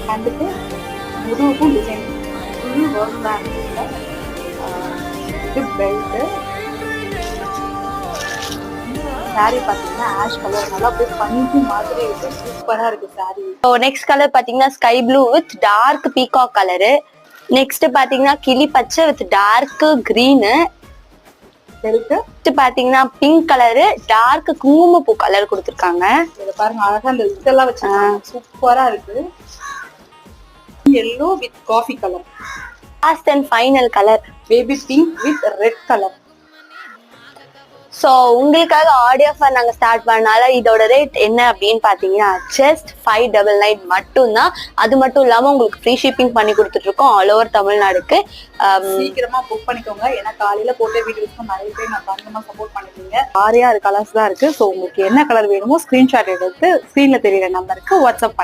ஹேண்டுக்கு முதுகுக்கும் design full work தான். இது பெல்ட்டு. சாரி பாத்தீங்கன்னா ஆஷ் கலர், நல்லா அப்படியே பஞ்சு மாதிரி இருக்கு, சூப்பரா இருக்கு சாரி. ஸோ நெக்ஸ்ட் கலர் பாத்தீங்கன்னா sky blue with dark peacock colour. Next பாத்தீங்கன்னா கிளி பச்சை வித் டார்க் கிரீனு. பெல்ட்டு பாத்தீங்கன்னா பிங்க் கலரு டார்க் குங்குமப்பூ கலர் கொடுத்துருக்காங்க. இதை பாருங்க, அழகா இந்த இதெல்லாம் வச்சிருக்காங்க, சூப்பரா இருக்கு. yellow with coffee colour. Last and final colour baby pink with red colour. So உங்களுக்காக ஆடியோ ஃபர் நாங்கள் ஸ்டார்ட் பண்ணனால இதோட ரேட் என்ன அப்படின்னு பார்த்தீங்கன்னா ஜஸ்ட் 599 மட்டும்தான். அது மட்டும் இல்லாமல் உங்களுக்கு ஃப்ரீ ஷிப்பிங் பண்ணி கொடுத்துட்டு இருக்கோம் ஆல் ஓவர் தமிழ்நாடுக்கு. சீக்கிரமா புக் பண்ணிக்கோங்க, ஏன்னா காலையில போட்ட வீடியோஸ்க்கு நிறைய பேர் நான் பயங்கரமா சப்போர்ட் பண்ணிருக்கீங்க. 6 கலர்ஸ் தான் இருக்கு. ஸோ உங்களுக்கு என்ன கலர் வேணுமோ ஸ்கிரீன்ஷாட் எடுத்து ஸ்க்ரீன்ல தெரியுற நம்பருக்கு வாட்ஸ்அப் பண்ணுங்க.